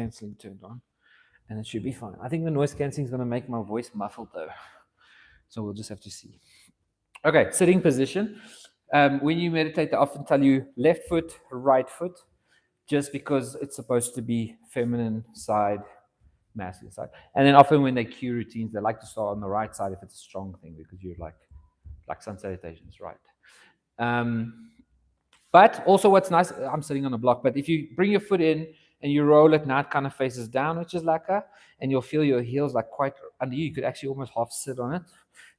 cancelling turned on, and it should be fine. I think the noise cancelling is going to make my voice muffled though, so we'll just have to see. Okay, sitting position. When you meditate, they often tell you left foot, right foot, just because it's supposed to be feminine side, masculine side. And then often when they cue routines, they like to start on the right side if it's a strong thing, because you're like sun salutations, right? Um, but also, what's nice, I'm sitting on a block, but if you bring your foot in and you roll it, now it kind of faces down, which is laka, and you'll feel your heels like quite under you. You could actually almost half sit on it.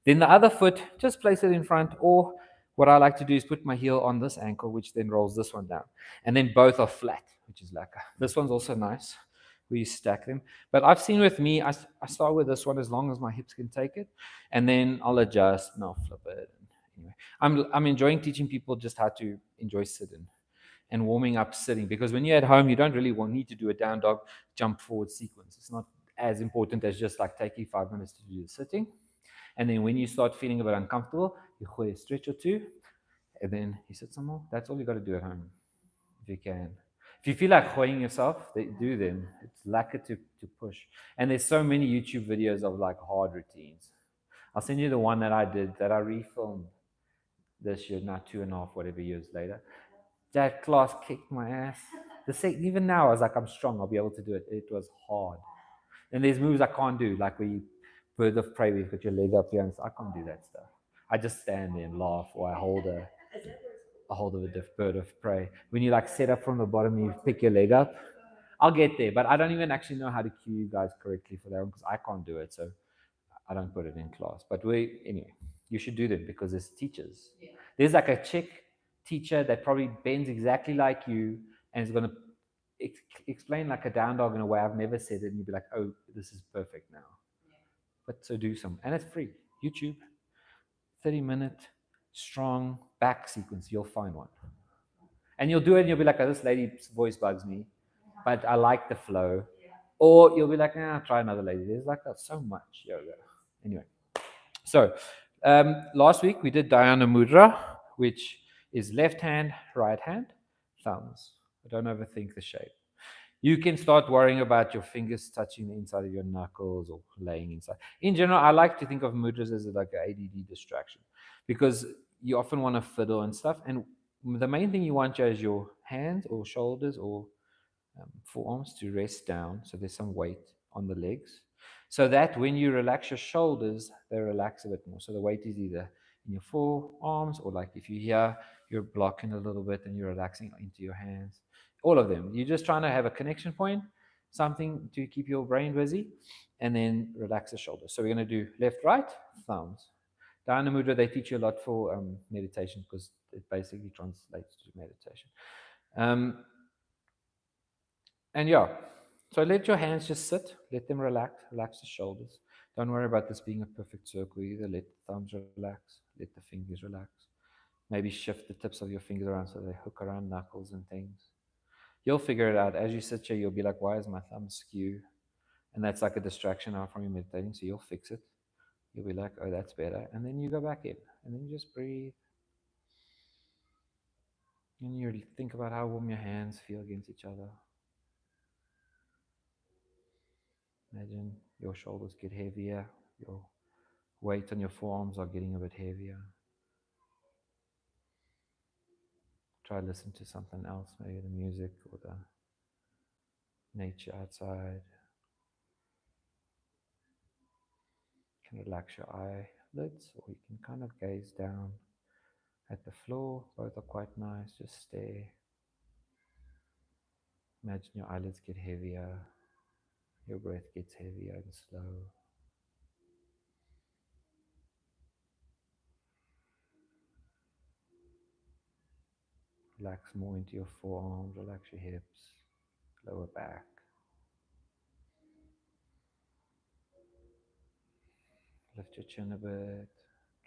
Then the other foot, just place it in front, or what I like to do is put my heel on this ankle, which then rolls this one down. And then both are flat, which is laka. This one's also nice. We stack them. But I've seen with me, I start with this one as long as my hips can take it, and then I'll adjust and I'll flip it. Anyway, I'm enjoying teaching people just how to enjoy sitting and warming up sitting, because when you're at home, you don't really need to do a down dog jump forward sequence. It's not as important as just like taking 5 minutes to do the sitting. And then when you start feeling a bit uncomfortable, you go a stretch or two, and then you sit some more. That's all you got to do at home, if you can. If you feel like hoying yourself, do them. It's lacquer to push. And there's so many YouTube videos of like hard routines. I'll send you the one that I did, that I refilmed this year, not 2.5 whatever years later. That class kicked my ass. Even now, I was like, I'm strong. I'll be able to do it. It was hard. And there's moves I can't do, like where you bird of prey, where you put your leg up here, and I can't do that stuff. I just stand there and laugh, or I hold a hold of a bird of prey. When you like set up from the bottom, you pick your leg up. I'll get there, but I don't even actually know how to cue you guys correctly for that, because I can't do it. So I don't put it in class. But anyway, you should do them, because there's teachers. Yeah. There's like a chick teacher that probably bends exactly like you and is going to explain like a down dog in a way I've never said it, and you'll be like, oh, this is perfect now. Yeah. But so do some, and it's free. YouTube, 30-minute strong back sequence. You'll find one, and you'll do it, and you'll be like, oh, this lady's voice bugs me, but I like the flow. Yeah. Or you'll be like, I'll try another lady. There's like so much yoga. Anyway, so last week we did Dhyana Mudra, which is left hand, right hand, thumbs. Don't overthink the shape. You can start worrying about your fingers touching the inside of your knuckles or laying inside. In general, I like to think of mudras as like an ADD distraction, because you often want to fiddle and stuff. And the main thing you want is your hands or shoulders or forearms to rest down, so there's some weight on the legs, so that when you relax your shoulders, they relax a bit more. So the weight is either in your forearms, or like if you hear you're blocking a little bit and you're relaxing into your hands. All of them. You're just trying to have a connection point, something to keep your brain busy, and then relax the shoulders. So we're going to do left, right, thumbs. Dhyana Mudra, they teach you a lot for meditation, because it basically translates to meditation. And yeah, so let your hands just sit, let them relax the shoulders. Don't worry about this being a perfect circle either. Let the thumbs relax, let the fingers relax. Maybe shift the tips of your fingers around so they hook around knuckles and things. You'll figure it out. As you sit here, you'll be like, why is my thumb skew? And that's like a distraction now from you meditating, so you'll fix it. You'll be like, oh, that's better. And then you go back in, and then you just breathe. And you think about how warm your hands feel against each other. Imagine your shoulders get heavier, your weight on your forearms are getting a bit heavier. Try to listen to something else, maybe the music or the nature outside. You can relax your eyelids, or you can kind of gaze down at the floor. Both are quite nice. Just stare. Imagine your eyelids get heavier, your breath gets heavier and slow. Relax more into your forearms, relax your hips, lower back. Lift your chin a bit.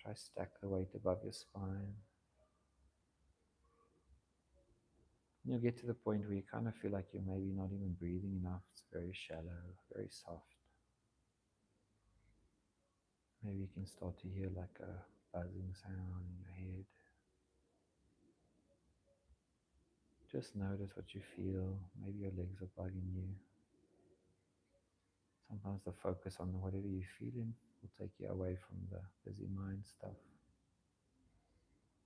Try stack the weight above your spine. You'll get to the point where you kind of feel like you're maybe not even breathing enough. It's very shallow, very soft. Maybe you can start to hear like a buzzing sound in your head. Just notice what you feel. Maybe your legs are bugging you. Sometimes the focus on whatever you're feeling will take you away from the busy mind stuff.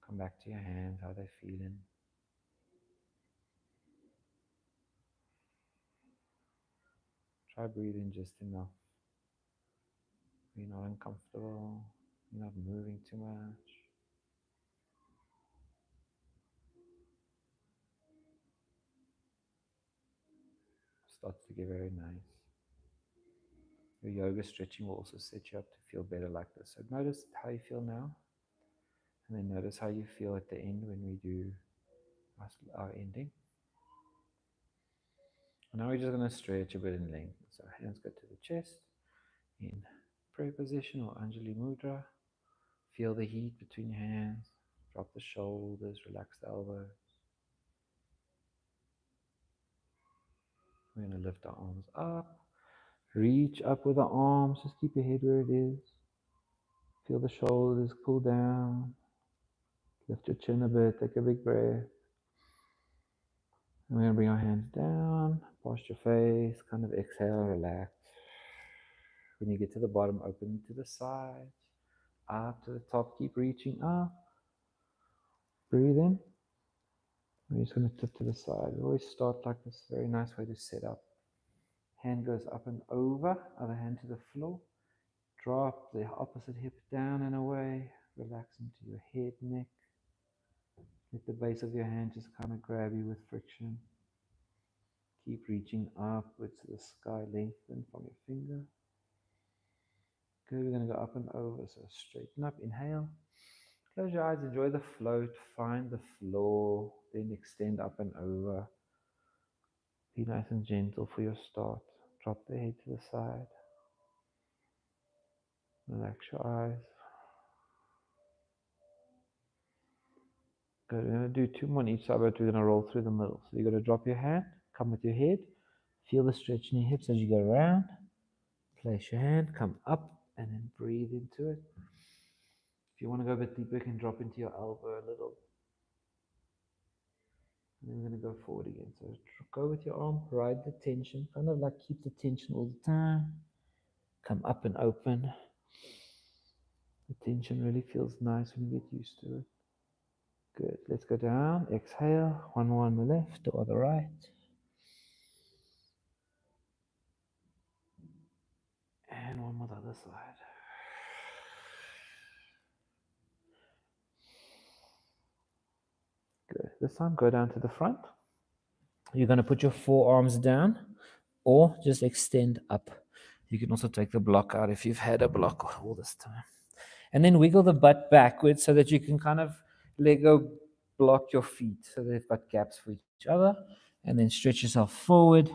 Come back to your hands, how they're feeling. Try breathing just enough. You're not uncomfortable, you're not moving too much. Starts to get very nice. Your yoga stretching will also set you up to feel better like this. So notice how you feel now, and then notice how you feel at the end when we do our ending. And now we're just going to stretch a bit in length. So hands go to the chest in prayer position or Anjali Mudra. Feel the heat between your hands. Drop the shoulders, relax the elbows. We're going to lift our arms up. Reach up with the arms. Just keep your head where it is. Feel the shoulders cool down. Lift your chin a bit. Take a big breath. And we're going to bring our hands down, past your face, kind of exhale, relax. When you get to the bottom, open to the sides, up to the top, keep reaching up. Breathe in. We're just going to tip to the side. We always start like this, very nice way to set up. Hand goes up and over, other hand to the floor. Drop the opposite hip down and away. Relax into your head, neck. Let the base of your hand just kind of grab you with friction. Keep reaching upwards to the sky, lengthen from your finger. Good, we're going to go up and over, so straighten up, inhale. Close your eyes, enjoy the float, find the floor, then extend up and over. Be nice and gentle for your start. Drop the head to the side. Relax your eyes. Good, we're going to do two more on each side, but we're going to roll through the middle. So you're going to drop your hand, come with your head, feel the stretch in your hips as you go around. Place your hand, come up, and then breathe into it. If you want to go a bit deeper, you can drop into your elbow a little. And then we're going to go forward again. So go with your arm, ride the tension, kind of like keep the tension all the time. Come up and open. The tension really feels nice when you get used to it. Good. Let's go down. Exhale. One more on the left or the right. And one more on the other side. Good. This time, go down to the front. You're going to put your forearms down or just extend up. You can also take the block out if you've had a block all this time. And then wiggle the butt backwards so that you can kind of let go, block your feet so they've got gaps for each other. And then stretch yourself forward.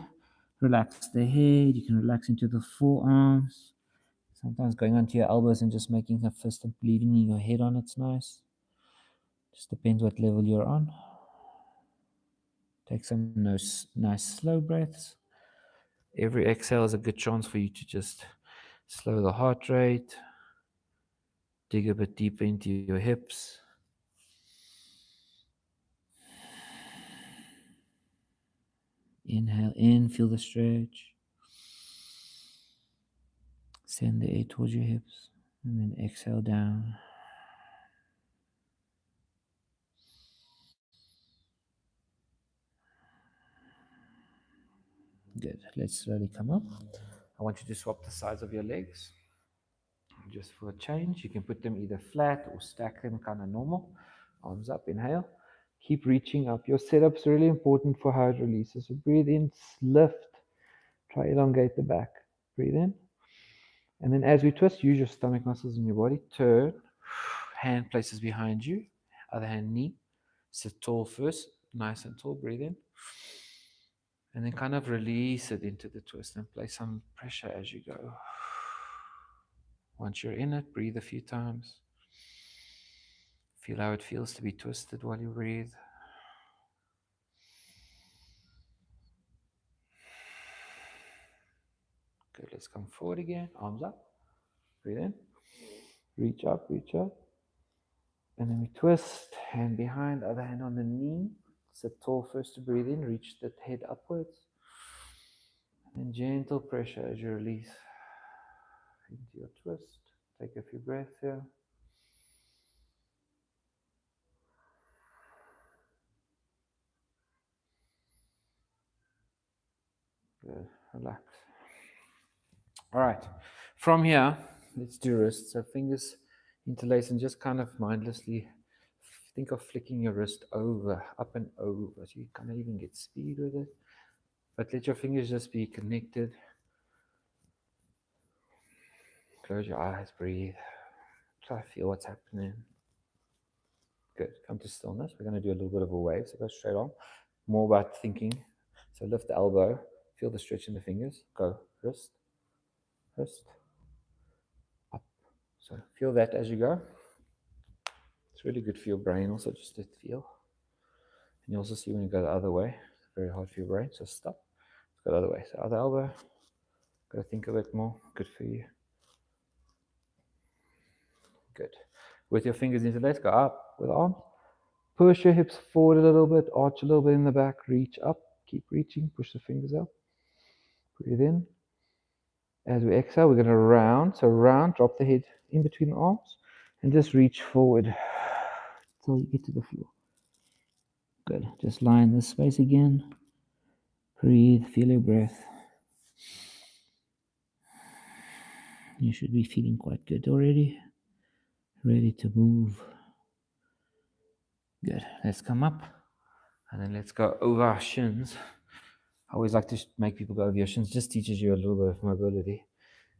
Relax the head. You can relax into the forearms. Sometimes going onto your elbows and just making a fist and leaving your head on, it's nice. Just depends what level you're on. Take some nice slow breaths. Every exhale is a good chance for you to just slow the heart rate. Dig a bit deeper into your hips. Inhale in, feel the stretch. Send the air towards your hips. And then exhale down. Good. Let's slowly come up. I want you to swap the sides of your legs. Just for a change, you can put them either flat or stack them kind of normal. Arms up, inhale. Keep reaching up. Your setup's really important for how it releases. So breathe in, lift. Try elongate the back. Breathe in. And then as we twist, use your stomach muscles in your body. Turn. Hand places behind you. Other hand knee. Sit tall first. Nice and tall. Breathe in. And then kind of release it into the twist and place some pressure as you go. Once you're in it, breathe a few times. Feel how it feels to be twisted while you breathe. Good, let's come forward again. Arms up. Breathe in. Reach up, reach up. And then we twist. Hand behind, other hand on the knee. Sit tall first to breathe in. Reach the head upwards. And then gentle pressure as you release. into your twist. Take a few breaths here. Good. Relax. All right. From here, let's do wrists. So fingers interlace and just kind of mindlessly think of flicking your wrist over, up and over. So you kind of even get speed with it. But let your fingers just be connected. Close your eyes, breathe. Try to feel what's happening. Good. Come to stillness. We're going to do a little bit of a wave. So go straight on. More about thinking. So lift the elbow. Feel the stretch in the fingers. Go. Wrist. Wrist. Up. So feel that as you go. It's really good for your brain also just to feel. And you also see when you go the other way. It's very hard for your brain. So stop. Let's go the other way. So other elbow. Got to think a bit more. Good for you. Good. With your fingers interlaced, go up with arms. Push your hips forward a little bit, arch a little bit in the back, reach up, keep reaching, push the fingers up. Breathe in. As we exhale, we're going to round. So round, drop the head in between the arms, and just reach forward until you get to the floor. Good. Just lie in this space again. Breathe, feel your breath. You should be feeling quite good already. Ready to move. Good. Let's come up. And then let's go over our shins. I always like to make people go over your shins. Just teaches you a little bit of mobility.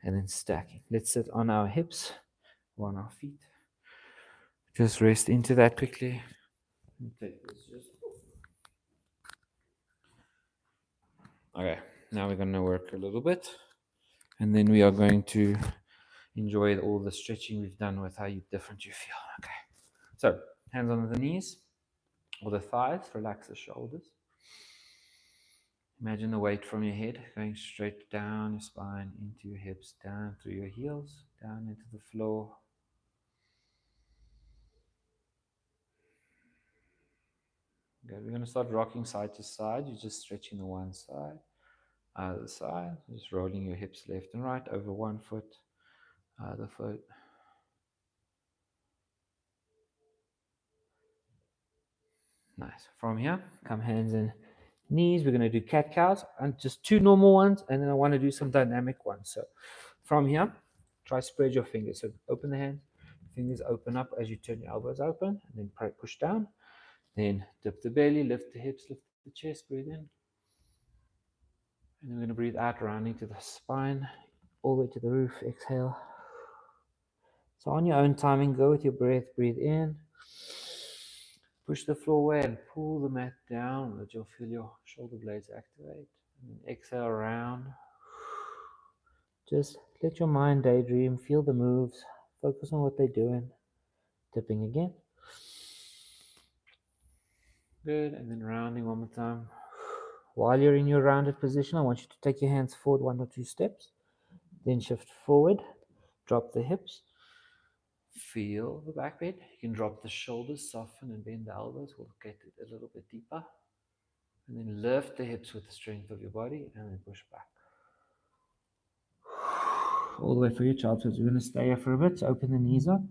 And then stacking. Let's sit on our hips or on our feet. Just rest into that quickly. And take this just... Okay, now we're going to work a little bit. And then we are going to enjoy all the stretching we've done with how different you feel. Okay. So, hands on the knees or the thighs. Relax the shoulders. Imagine the weight from your head going straight down your spine, into your hips, down through your heels, down into the floor. Good. We're going to start rocking side to side. You're just stretching the one side, other side. Just rolling your hips left and right over one foot, other foot. Nice. From here, come hands and knees. We're going to do cat-cows and just two normal ones, and then I want to do some dynamic ones. So from here, try spread your fingers. So open the hands, fingers open up as you turn your elbows open, and then push down. Then dip the belly, lift the hips, lift the chest, breathe in. And then we're going to breathe out, rounding to the spine, all the way to the roof. Exhale. So on your own timing, go with your breath. Breathe in. Push the floor away and pull the mat down. That you'll feel your shoulder blades activate. And then exhale around. Just let your mind daydream. Feel the moves. Focus on what they're doing. Dipping again. Good. And then rounding one more time. While you're in your rounded position, I want you to take your hands forward 1 or 2 steps. Then shift forward. Drop the hips. Feel the back bend. You can drop the shoulders, soften and bend the elbows. We'll get it a little bit deeper. And then lift the hips with the strength of your body and then push back. All the way for your child's pose. We're going to stay here for a bit. So open the knees up.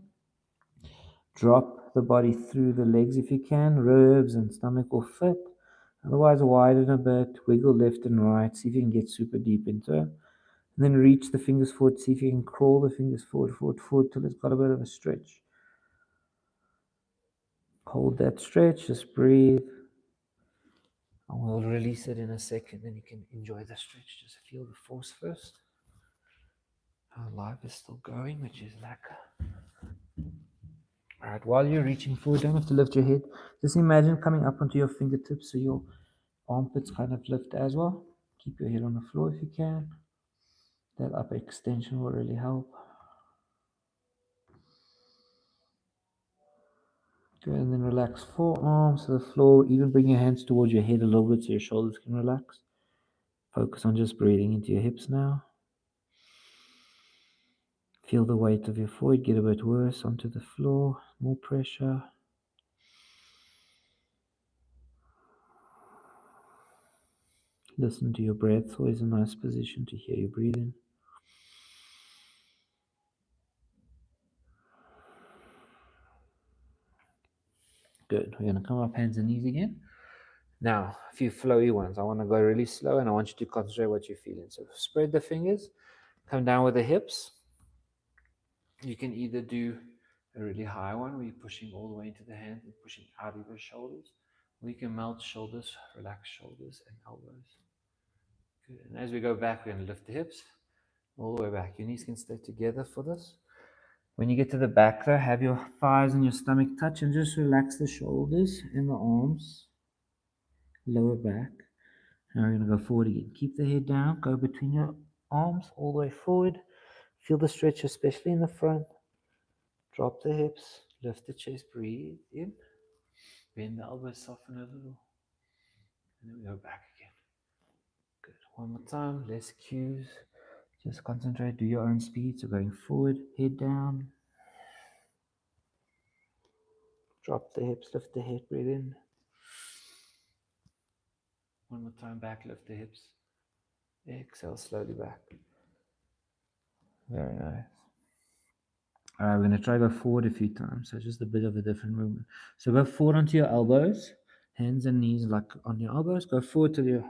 Drop the body through the legs if you can. Ribs and stomach will fit. Otherwise, widen a bit. Wiggle left and right. See if you can get super deep into it. And then reach the fingers forward. See if you can crawl the fingers forward, forward, forward till it's got a bit of a stretch. Hold that stretch. Just breathe. And we'll release it in a second. Then you can enjoy the stretch. Just feel the force first. Our life is still going, which is lekker. Alright, while you're reaching forward, don't have to lift your head. Just imagine coming up onto your fingertips so your armpits kind of lift as well. Keep your head on the floor if you can. That upper extension will really help. Good, and then relax forearms to the floor. Even bring your hands towards your head a little bit so your shoulders can relax. Focus on just breathing into your hips now. Feel the weight of your forehead get a bit worse onto the floor. More pressure. Listen to your breath. Always a nice position to hear you breathing. Good. We're going to come up hands and knees again. Now, a few flowy ones. I want to go really slow and I want you to concentrate what you're feeling. So spread the fingers, come down with the hips. You can either do a really high one where you're pushing all the way into the hands and pushing out of your shoulders, or you can melt shoulders, relax shoulders and elbows. Good. And as we go back, we're going to lift the hips all the way back. Your knees can stay together for this. When you get to the back though, have your thighs and your stomach touch and just relax the shoulders and the arms, lower back. Now we're going to go forward again. Keep the head down, go between your arms all the way forward. Feel the stretch, especially in the front. Drop the hips, lift the chest, breathe in. Bend the elbows, soften a little. And then we go back again. Good. One more time, less cues. Just concentrate, do your own speed. So going forward, head down. Drop the hips, lift the head, breathe in. One more time, back, lift the hips. Exhale slowly back. Very nice. All right, we're going to try go forward a few times. So just a bit of a different movement. So go forward onto your elbows, hands and knees like on your elbows. Go forward till your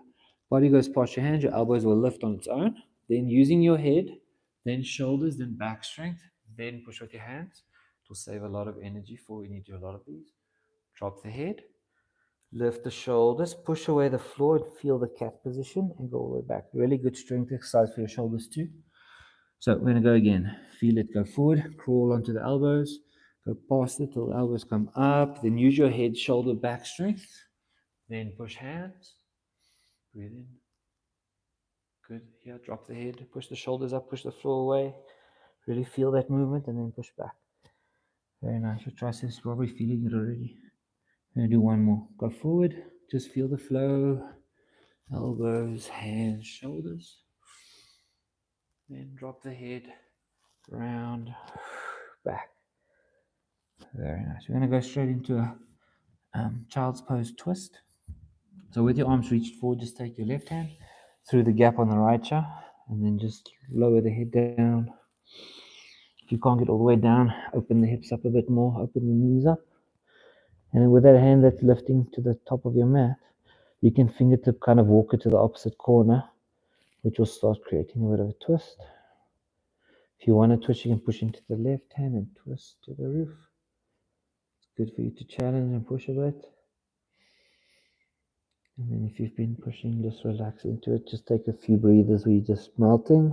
body goes past your hands. Your elbows will lift on its own. Then using your head, then shoulders, then back strength, then push with your hands. It will save a lot of energy for when you do a lot of these. Drop the head, lift the shoulders, push away the floor and feel the cat position and go all the way back. Really good strength exercise for your shoulders too. So we're going to go again. Feel it go forward, crawl onto the elbows, go past it till the elbows come up. Then use your head, shoulder, back strength. Then push hands. Breathe in. Good. Yeah, drop the head, push the shoulders up, push the floor away. Really feel that movement and then push back. Very nice. Your triceps probably feeling it already. I'm going to do one more. Go forward. Just feel the flow. Elbows, hands, shoulders. Then drop the head, round, back. Very nice. We're going to go straight into a child's pose twist. So with your arms reached forward, just take your left hand through the gap on the right shoulder, and then just lower the head down. If you can't get all the way down, open the hips up a bit more, open the knees up. And then with that hand that's lifting to the top of your mat, you can fingertip kind of walk it to the opposite corner, which will start creating a bit of a twist. If you want to twist, you can push into the left hand and twist to the roof. It's good for you to challenge and push a bit. And then if you've been pushing, just relax into it. Just take a few breathers where you're just melting.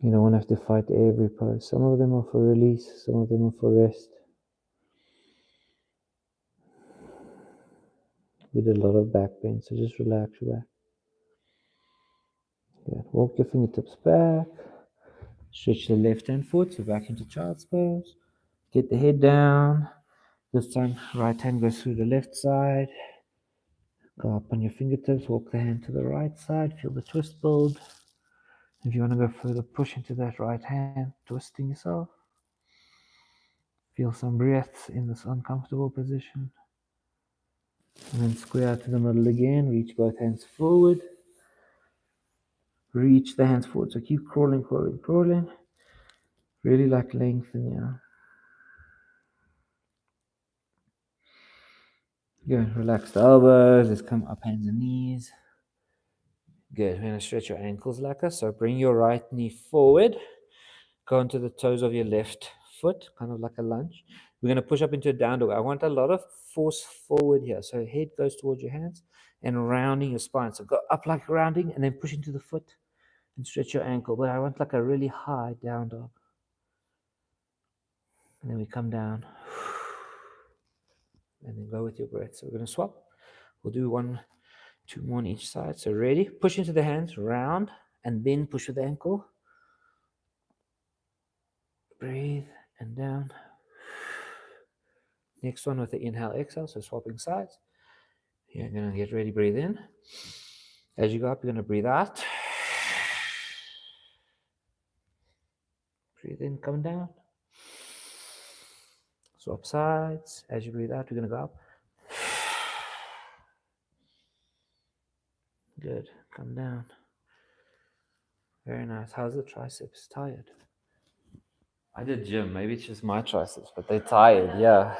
You don't want to have to fight every pose. Some of them are for release, some of them are for rest. We did a lot of back pain, so just relax your back. Good. Walk your fingertips back. Stretch the left hand forward, so back into child's pose. Get the head down. This time, right hand goes through the left side. Go up on your fingertips, walk the hand to the right side, feel the twist build. If you want to go further, push into that right hand, twisting yourself. Feel some breaths in this uncomfortable position. And then square out to the middle again, reach both hands forward. Reach the hands forward, so keep crawling, crawling, crawling. Really like lengthen here. Good, relax the elbows, let's come up hands and knees. Good, we're going to stretch your ankles like this. So bring your right knee forward. Go onto the toes of your left foot, kind of like a lunge. We're going to push up into a down dog. I want a lot of force forward here. So head goes towards your hands and rounding your spine. So go up like rounding and then push into the foot and stretch your ankle. But I want like a really high down dog. And then we come down. And then go with your breath. So we're going to swap. We'll do 1, 2 more on each side. So ready? Push into the hands, round, and then push with the ankle. Breathe and down. Next one with the inhale, exhale, so swapping sides. You're going to get ready, breathe in. As you go up, you're going to breathe out. Breathe in, come down. Swap sides. As you breathe out, you're going to go up. Good, come down. Very nice. How's the triceps? Tired? I did gym. Maybe it's just my triceps, but they're tired, yeah.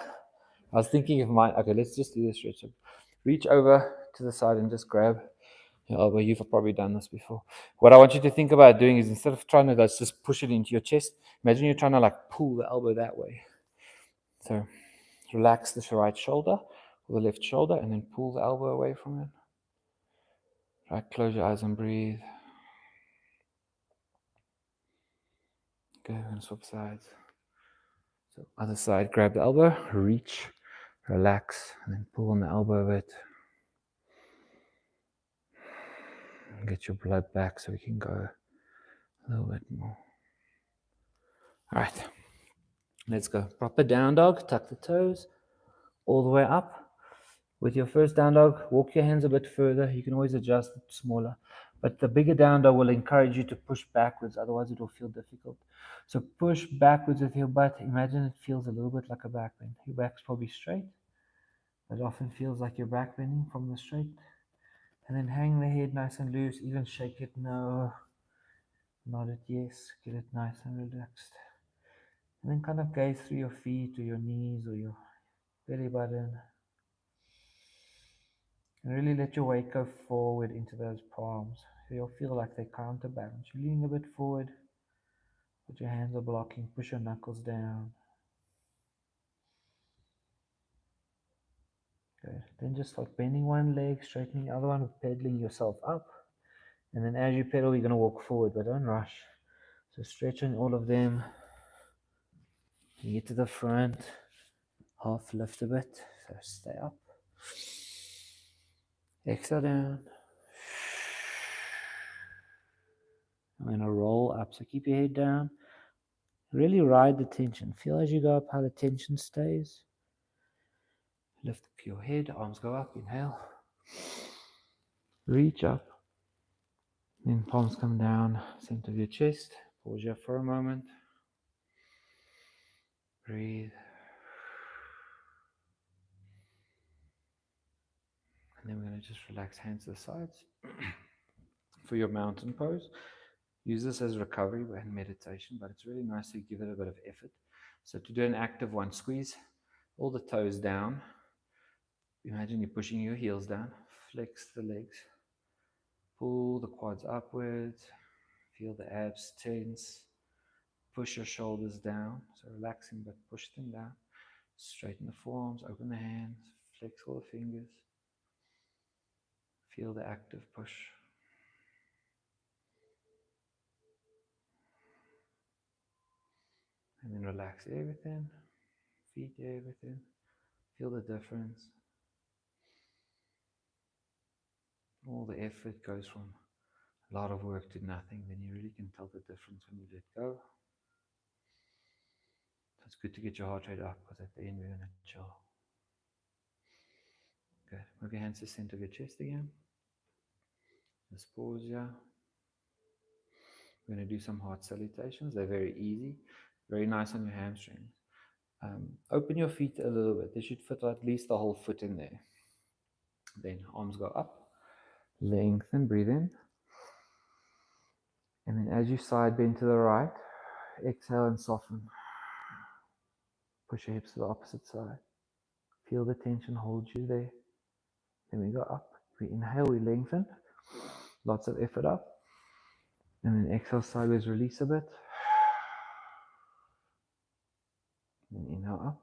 I was thinking of mine. Okay, let's just do this stretch. So reach over to the side and just grab your elbow. You've probably done this before. What I want you to think about doing is instead of trying to just push it into your chest, imagine you're trying to like pull the elbow that way. So relax the right shoulder or the left shoulder and then pull the elbow away from it. Right, close your eyes and breathe. Okay, we're going to swap sides. So other side, grab the elbow, reach, relax, and then pull on the elbow a bit. Get your blood back so we can go a little bit more. All right, let's go. Proper down dog, tuck the toes all the way up. With your first down dog, walk your hands a bit further. You can always adjust it smaller. But the bigger down dog will encourage you to push backwards, otherwise it will feel difficult. So push backwards with your butt. Imagine it feels a little bit like a back bend. Your back's probably straight. It often feels like you're back bending from the straight. And then hang the head nice and loose. Even shake it no. Nod it yes. Get it nice and relaxed. And then kind of gaze through your feet or your knees or your belly button. And really let your weight go forward into those palms. So you'll feel like they counterbalance. You're leaning a bit forward, but your hands are blocking. Push your knuckles down. Good. Then just start bending one leg, straightening the other one, pedaling yourself up. And then as you pedal, you're going to walk forward, but don't rush. So stretching all of them. You get to the front, half lift a bit, so stay up. Exhale down. I'm going to roll up, so keep your head down. Really ride the tension. Feel as you go up how the tension stays. Lift up your head, arms go up, inhale. Reach up. Then palms come down, center of your chest. Pause here for a moment. Breathe. And then we're going to just relax hands to the sides. For your mountain pose, use this as recovery and meditation, but it's really nice to give it a bit of effort. So to do an active one, squeeze all the toes down. Imagine you're pushing your heels down. Flex the legs. Pull the quads upwards. Feel the abs tense. Push your shoulders down. So relaxing, but push them down. Straighten the forearms, open the hands, flex all the fingers. Feel the active push. And then relax everything. Feet everything. Feel the difference. All the effort goes from a lot of work to nothing. Then you really can tell the difference when you let go. So it's good to get your heart rate up because at the end we're going to chill. Good. Move your hands to the center of your chest again. Just pause here. We're going to do some heart salutations. They're very easy. Very nice on your hamstrings. Open your feet a little bit. They should fit at least the whole foot in there. Then arms go up. Lengthen, breathe in. And then as you side bend to the right, exhale and soften. Push your hips to the opposite side. Feel the tension hold you there. Then we go up. We inhale, we lengthen. Lots of effort up. And then exhale, sideways, release a bit. And inhale up.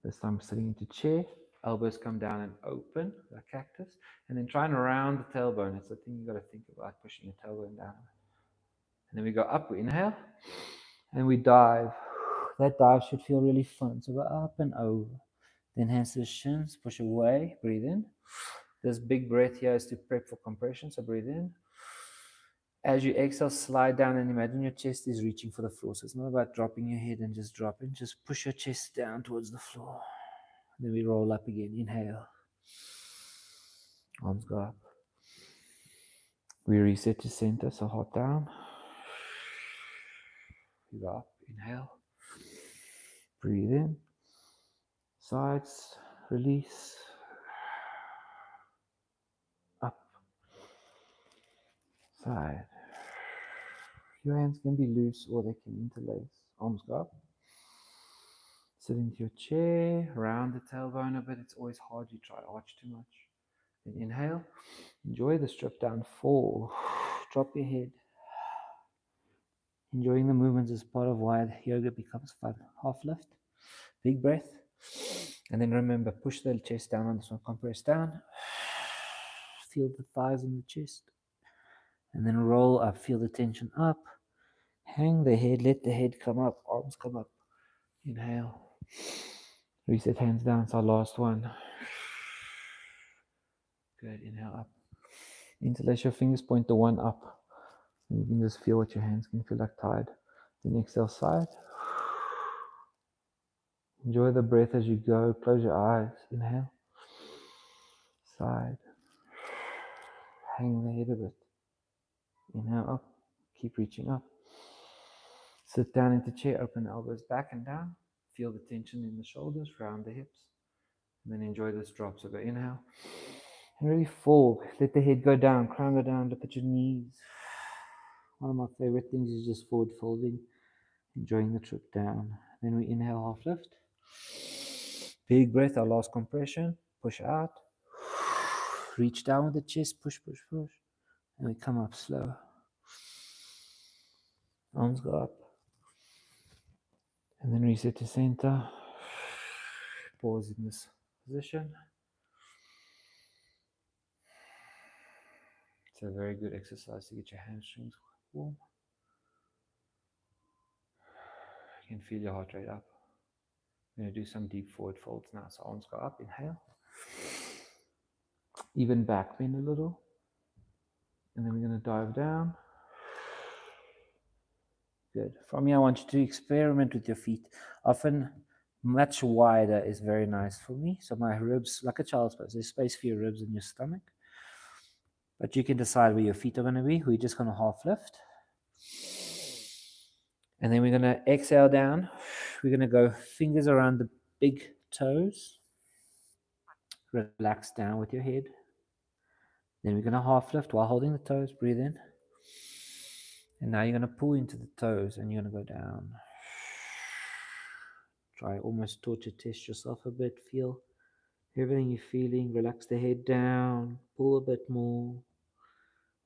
This time sitting into chair. Elbows come down and open, like cactus. And then try and round the tailbone. It's the thing you got to think about, pushing your tailbone down. And then we go up, we inhale. And we dive. That dive should feel really fun. So go up and over. Then hands to the shins, push away, breathe in. This big breath here is to prep for compression, so breathe in. As you exhale, slide down and imagine your chest is reaching for the floor. So it's not about dropping your head and just dropping. Just push your chest down towards the floor. Then we roll up again. Inhale. Arms go up. We reset to center, so heart down. We go up. Inhale. Breathe in. Sides. Release. Up. Side. Your hands can be loose or they can interlace. Arms go up. Sit into your chair, round the tailbone a bit. It's always hard, you try to arch too much. Then inhale, enjoy the strip down, fall, drop your head. Enjoying the movements is part of why yoga becomes fun. Half lift, big breath. And then remember, push the chest down on this one, compress down. Feel the thighs in the chest. And then roll up, feel the tension up. Hang the head, let the head come up, arms come up. Inhale. Reset hands down, it's our last one. Good, inhale up. Interlace your fingers, point the one up. And you can just feel what your hands can feel like tied. Then exhale, side. Enjoy the breath as you go. Close your eyes. Inhale. Side. Hang the head a bit. Inhale up. Keep reaching up. Sit down into chair. Open the elbows back and down. Feel the tension in the shoulders, round the hips. And then enjoy this drop. So go inhale. And really fall. Let the head go down. Crown go down. Look at your knees. One of my favorite things is just forward folding. Enjoying the trip down. Then we inhale, half lift. Big breath, our last compression. Push out. Reach down with the chest. Push, push, push. And we come up slow. Arms go up. And then reset to center. Pause in this position. It's a very good exercise to get your hamstrings warm. You can feel your heart rate up. We're going to do some deep forward folds now. So arms go up, inhale. Even back bend a little. And then we're going to dive down. Good. From here, I want you to experiment with your feet. Often, much wider is very nice for me. So my ribs, like a child's pose, there's space for your ribs and your stomach. But you can decide where your feet are going to be. We're just going to half lift. And then we're going to exhale down. We're going to go fingers around the big toes. Relax down with your head. Then we're going to half lift while holding the toes. Breathe in. And now you're going to pull into the toes and you're going to go down. Try almost torture test yourself a bit. Feel everything you're feeling. Relax the head down. Pull a bit more.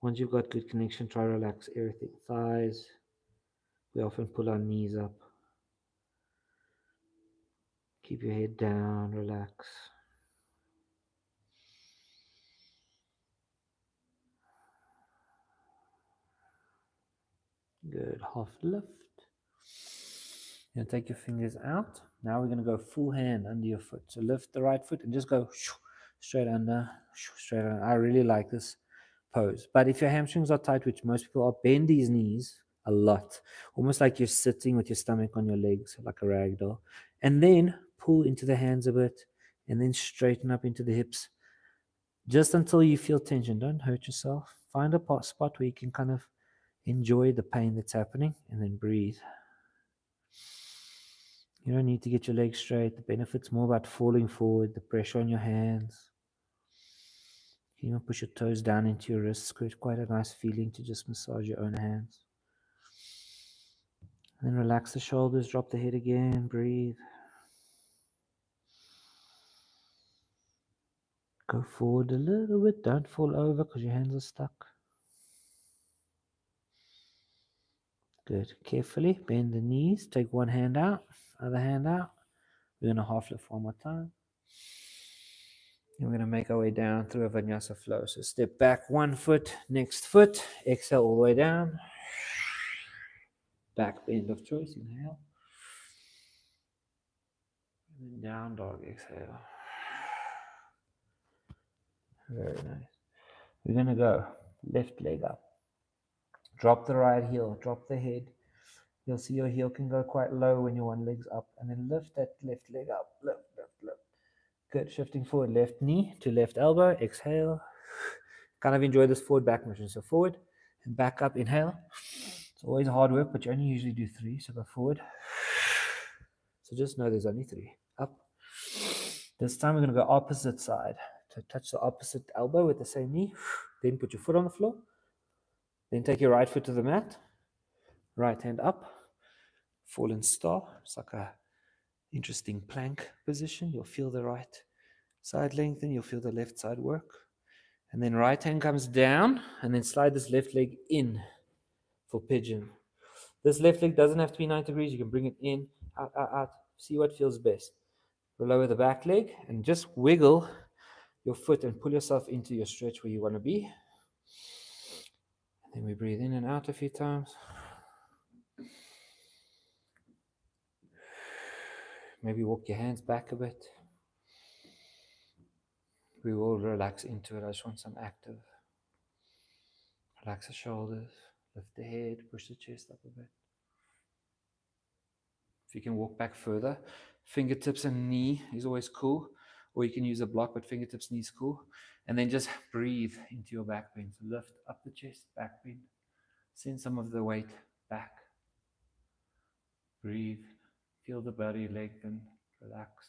Once you've got good connection, try to relax everything. Thighs. We often pull our knees up. Keep your head down. Relax. Good. Half lift. You're going to take your fingers out. Now we're going to go full hand under your foot. So lift the right foot and just go straight under, straight under. I really like this pose. But if your hamstrings are tight, which most people are, bend these knees a lot. Almost like you're sitting with your stomach on your legs, like a rag doll. And then pull into the hands a bit. And then straighten up into the hips. Just until you feel tension. Don't hurt yourself. Find a spot where you can kind of enjoy the pain that's happening. And then breathe. You don't need to get your legs straight. The benefit's more about falling forward, the pressure on your hands. You can push your toes down into your wrists. It's quite a nice feeling to just massage your own hands. And then relax the shoulders, drop the head again, breathe. Go forward a little bit. Don't fall over because your hands are stuck. Good. Carefully bend the knees. Take one hand out, other hand out. We're going to half lift one more time. And we're going to make our way down through a vinyasa flow. So step back 1 foot, next foot. Exhale all the way down. Back bend of choice. Inhale. And then down dog. Exhale. Very nice. We're going to go left leg up. Drop the right heel. Drop the head. You'll see your heel can go quite low when your one leg's up. And then lift that left leg up. Lift, lift, lift. Good. Shifting forward. Left knee to left elbow. Exhale. Kind of enjoy this forward back motion. So forward and back up. Inhale. It's always hard work, but you only usually do 3. So go forward. So just know there's only 3. Up. This time we're going to go opposite side. So touch the opposite elbow with the same knee. Then put your foot on the floor. Then take your right foot to the mat. Right hand up. Fallen star. It's like a Interesting plank position. You'll feel the right side lengthen, you'll feel the left side work. And then right hand comes down, and then slide this left leg in for pigeon. This left leg doesn't have to be 90 degrees. You can bring it in, out, out, out. See what feels best. Lower the back leg and just wiggle your foot and pull yourself into your stretch where you want to be. And then we breathe in and out a few times. Maybe walk your hands back a bit. We will relax into it. I just want some active. Relax the shoulders, lift the head, push the chest up a bit. If you can walk back further, fingertips and knee is always cool. Or you can use a block, but fingertips, knee is cool. And then just breathe into your back bend. So lift up the chest, back bend. Send some of the weight back. Breathe. Feel the body lengthen, relax.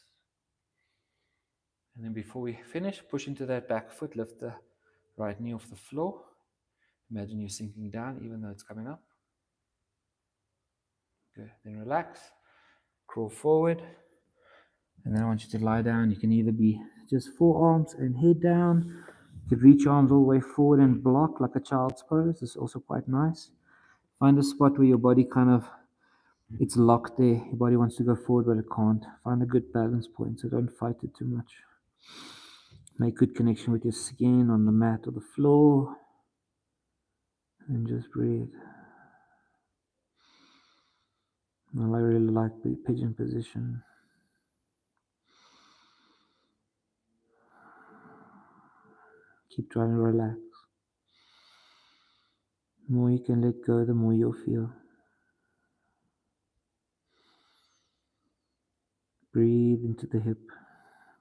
And then before we finish, push into that back foot, lift the right knee off the floor. Imagine you're sinking down even though it's coming up. Good. Then relax. Crawl forward. And then I want you to lie down. You can either be just forearms and head down. You could reach your arms all the way forward and block like a child's pose. This is also quite nice. Find a spot where your body kind of, it's locked there. Your body wants to go forward, but it can't. Find a good balance point, so don't fight it too much. Make good connection with your skin on the mat or the floor. And just breathe. I really like the pigeon position. Keep trying to relax. The more you can let go, the more you'll feel. Breathe into the hip,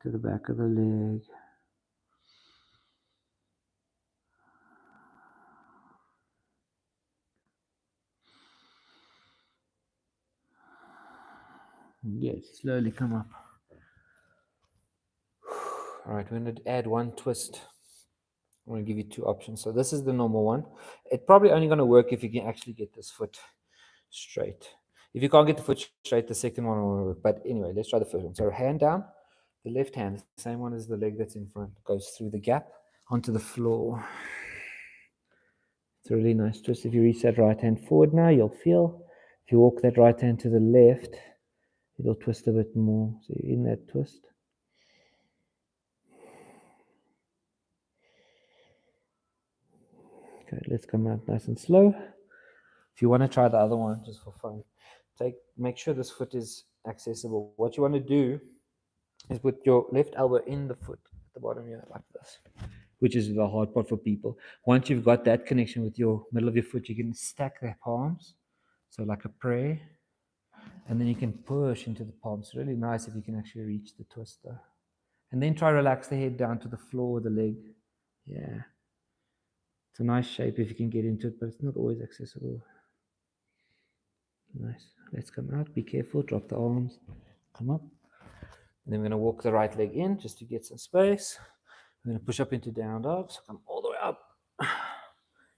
to the back of the leg. Yes, slowly come up. All right, we're going to add one twist. I'm going to give you two options. So this is the normal one. It's probably only going to work if you can actually get this foot straight. If you can't get the foot straight, the second one will work. But anyway, let's try the first one. So hand down, the left hand, the same one as the leg that's in front, goes through the gap onto the floor. It's a really nice twist. If you reach that right hand forward now, you'll feel. If you walk that right hand to the left, it'll twist a bit more. So you're in that twist. Okay, let's come out nice and slow. If you want to try the other one just for fun, make sure this foot is accessible. What you want to do is put your left elbow in the foot at the bottom here, like this, which is the hard part for people. Once you've got that connection with your middle of your foot, you can stack their palms, so like a prayer, and then you can push into the palms. It's really nice if you can actually reach the twister. And then try relax the head down to the floor of the leg. Yeah. It's a nice shape if you can get into it, but it's not always accessible. Nice. Let's come out. Be careful. Drop the arms. Come up. And then we're going to walk the right leg in just to get some space. We're going to push up into down dog. So come all the way up.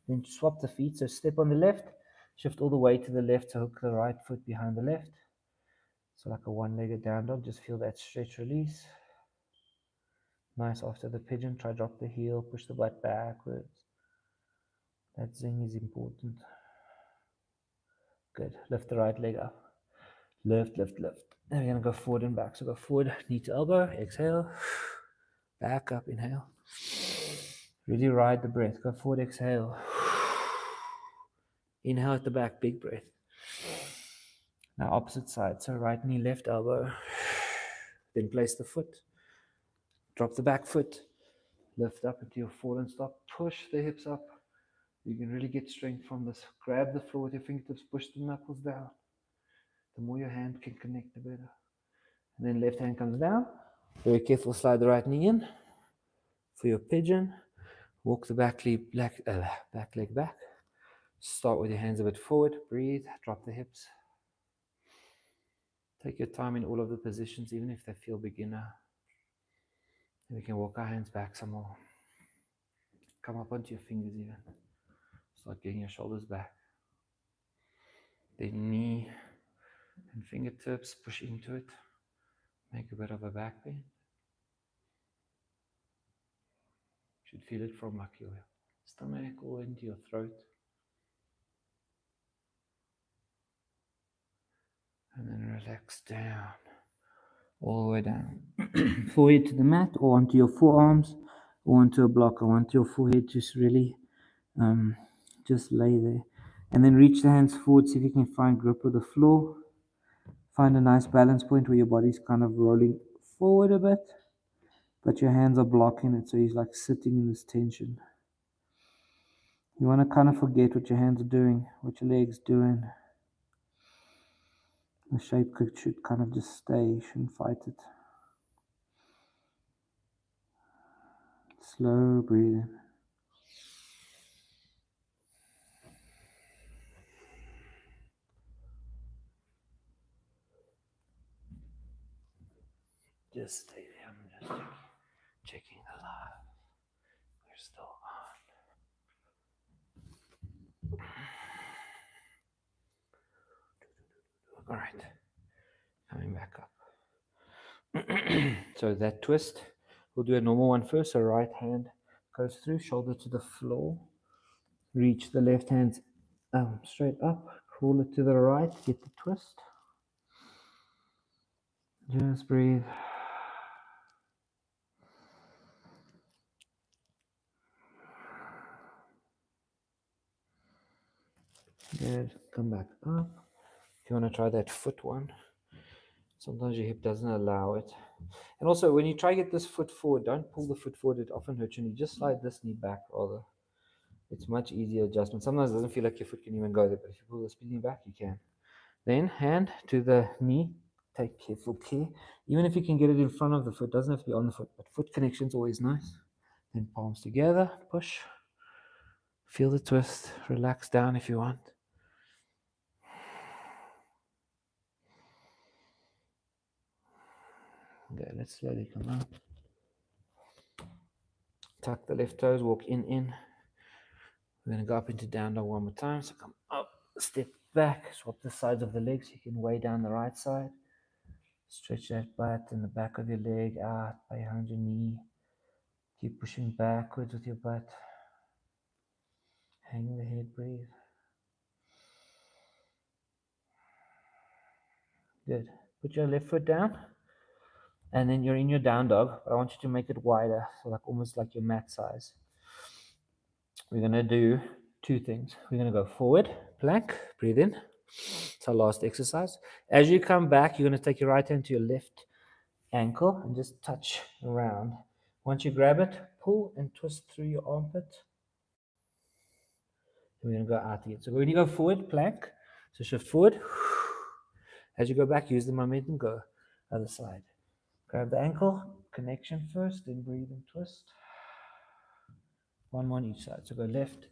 Then swap the feet. So step on the left. Shift all the way to the left. So hook the right foot behind the left. So like a one-legged down dog. Just feel that stretch release. Nice. After the pigeon, try drop the heel. Push the butt backwards. That zing is important. Good. Lift the right leg up. Lift, lift, lift. And we're going to go forward and back. So go forward, knee to elbow. Exhale. Back up. Inhale. Really ride the breath. Go forward. Exhale. Inhale at the back. Big breath. Now opposite side. So right knee, left elbow. Then place the foot. Drop the back foot. Lift up into your fallen stop. Push the hips up. You can really get strength from this. Grab the floor with your fingertips. Push the knuckles down. The more your hand can connect, the better. And then left hand comes down. Very careful, slide the right knee in. For your pigeon, walk the back leg back. Start with your hands a bit forward. Breathe, drop the hips. Take your time in all of the positions, even if they feel beginner. And we can walk our hands back some more. Come up onto your fingers even. Start getting your shoulders back. Then knee and fingertips, push into it. Make a bit of a back bend. You should feel it from like your stomach or into your throat. And then relax down, all the way down. Forehead to the mat or onto your forearms or onto a block. I want your forehead to really just lay there. And then reach the hands forward, see if you can find grip with the floor. Find a nice balance point where your body's kind of rolling forward a bit, but your hands are blocking it, so you're like sitting in this tension. You want to kind of forget what your hands are doing, what your legs doing. The shape should kind of just stay, you shouldn't fight it. Slow breathing. Just stay there. I'm just checking the live. We're still on. All right. Coming back up. So that twist, we'll do a normal one first. So right hand goes through, shoulder to the floor. Reach the left hand straight up. Crawl it to the right. Get the twist. Just breathe. Good. Come back up. If you want to try that foot one, sometimes your hip doesn't allow it. And also, when you try to get this foot forward, don't pull the foot forward. It often hurts you. Just slide this knee back rather. It's much easier adjustment. Sometimes it doesn't feel like your foot can even go there, but if you pull this knee back, you can. Then hand to the knee. Take careful care. Even if you can get it in front of the foot, doesn't have to be on the foot, but foot connection is always nice. Then palms together, push. Feel the twist. Relax down if you want. Okay, let's slowly come up. Tuck the left toes, walk in. We're going to go up into down dog one more time. So come up, step back, swap the sides of the legs. You can weigh down the right side. Stretch that butt and the back of your leg out behind your knee. Keep pushing backwards with your butt. Hang the head, breathe. Good. Put your left foot down. And then you're in your down dog. But I want you to make it wider, so like almost like your mat size. We're going to do two things. We're going to go forward, plank, breathe in. It's our last exercise. As you come back, you're going to take your right hand to your left ankle and just touch around. Once you grab it, pull and twist through your armpit. And we're going to go out again. So when you go forward, plank, so shift forward. As you go back, use the momentum, go other side. Grab the ankle, connection first, then breathe and twist. One more on each side. So go left,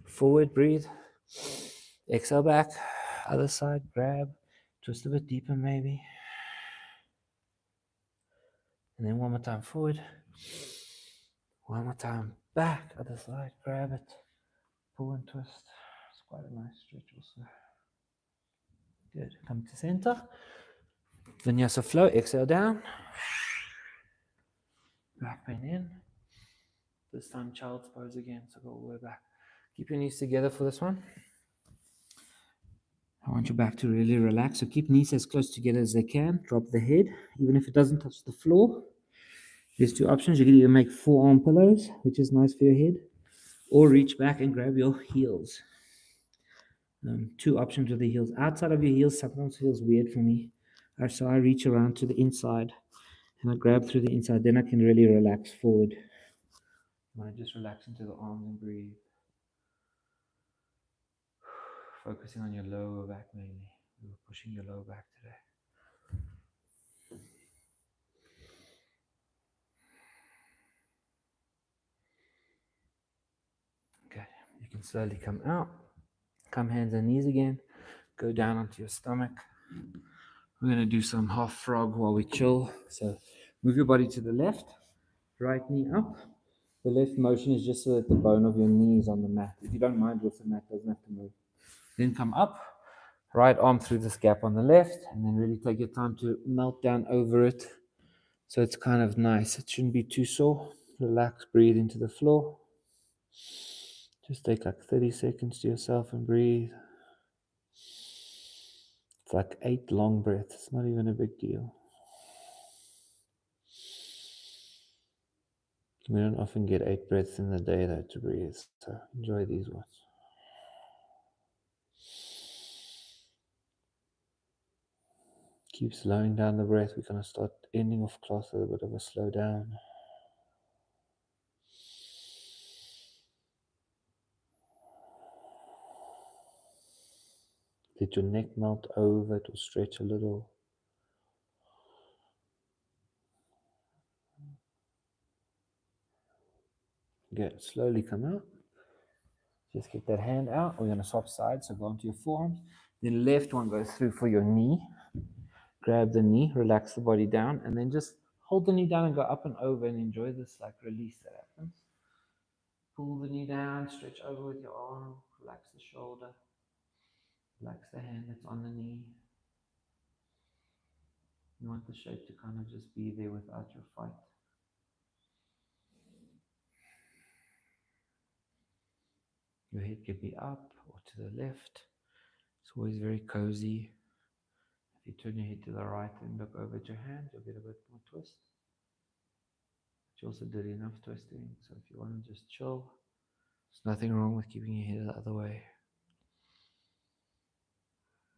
forward, breathe. Exhale back, other side, grab, twist a bit deeper maybe. And then one more time forward. One more time back, other side, grab it, pull and twist. It's quite a nice stretch also. Good. Come to center. Vinyasa flow, exhale down. Back bend in. This time child's pose again, so go all the way back. Keep your knees together for this one. I want your back to really relax, so keep knees as close together as they can. Drop the head, even if it doesn't touch the floor. There's two options. You can either make forearm pillows, which is nice for your head, or reach back and grab your heels. Two options with the heels. Outside of your heels sometimes feels weird for me. So I reach around to the inside and I grab through the inside. Then I can really relax forward. You want to just relax into the arms and breathe. Focusing on your lower back mainly. We're pushing your lower back today. Okay, you can slowly come out. Come hands and knees again. Go down onto your stomach. We're going to do some half frog while we chill. So move your body to the left. Right knee up. The left motion is just so that the bone of your knee is on the mat. If you don't mind with the mat, it doesn't have to move. Then come up. Right arm through this gap on the left. And then really take your time to melt down over it. So it's kind of nice. It shouldn't be too sore. Relax, breathe into the floor. Just take like 30 seconds to yourself and breathe. It's like 8 long breaths. It's not even a big deal. We don't often get 8 breaths in the day though to breathe, so enjoy these ones. Keep slowing down the breath. We're going to start ending off class with a bit of a slow down. Let your neck melt over, it will stretch a little. Good, slowly come out. Just get that hand out. We're going to swap sides, so go onto your forearm. The left one goes through for your knee. Grab the knee, relax the body down, and then just hold the knee down and go up and over and enjoy this like release that happens. Pull the knee down, stretch over with your arm, relax the shoulder, relax the hand that's on the knee. You want the shape to kind of just be there without your fight. Your head can be up or to the left. It's always very cozy. If you turn your head to the right and look over at your hand, you'll get a bit more twist. But you also did enough twisting, so if you want to just chill, there's nothing wrong with keeping your head the other way.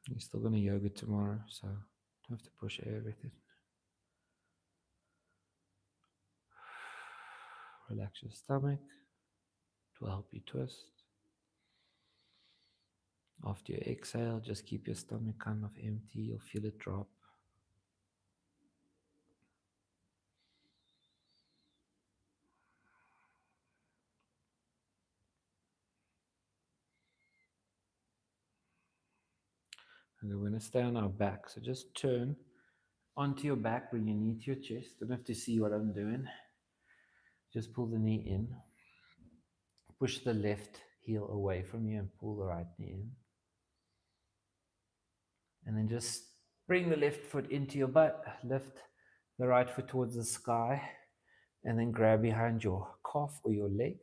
You're still going to yoga tomorrow, so don't have to push everything. Relax your stomach. It will help you twist. After you exhale, just keep your stomach kind of empty. You'll feel it drop. And we're going to stay on our back. So just turn onto your back, bring your knee to your chest. Don't have to see what I'm doing. Just pull the knee in. Push the left heel away from you and pull the right knee in. And then just bring the left foot into your butt. Lift the right foot towards the sky. And then grab behind your calf or your leg.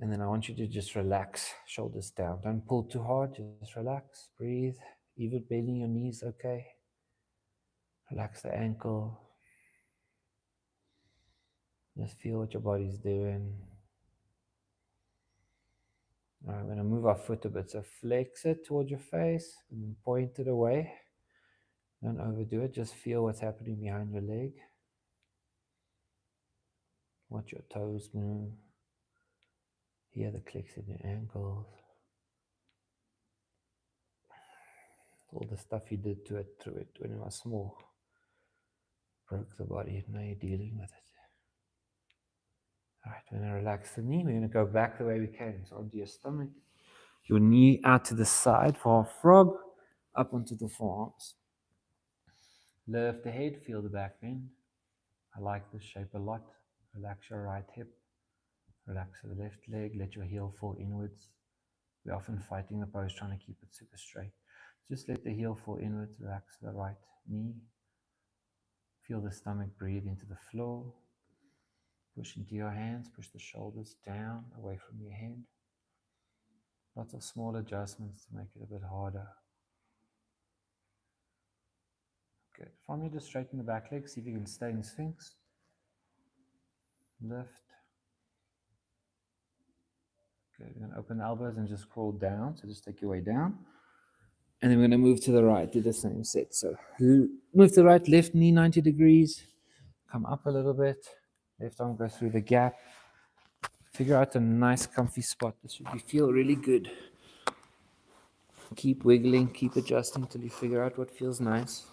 And then I want you to just relax, shoulders down. Don't pull too hard, just relax, breathe. Even bending your knees, okay. Relax the ankle. Just feel what your body's doing. All right, we're going to move our foot a bit. So flex it towards your face and then point it away. Don't overdo it. Just feel what's happening behind your leg. Watch your toes move. Hear the clicks in your ankles. All the stuff you did to it, through it when it was small. Broke the body. Now you're dealing with it. All right, we're going to relax the knee. We're going to go back the way we came. So onto your stomach. Your knee out to the side for a frog. Up onto the forearms. Lift the head. Feel the back bend. I like this shape a lot. Relax your right hip. Relax the left leg. Let your heel fall inwards. We're often fighting the pose, trying to keep it super straight. Just let the heel fall inwards. Relax the right knee. Feel the stomach breathe into the floor. Push into your hands. Push the shoulders down, away from your head. Lots of small adjustments to make it a bit harder. Good. From here, just straighten the back leg. See if you can stay in Sphinx. Lift. Good. We're going to open the elbows and just crawl down. So just take your way down. And then we're going to move to the right. Do the same set. So move to the right, left knee 90 degrees. Come up a little bit. Left arm go through the gap. Figure out a nice comfy spot. This should feel really good. Keep wiggling, keep adjusting till you figure out what feels nice.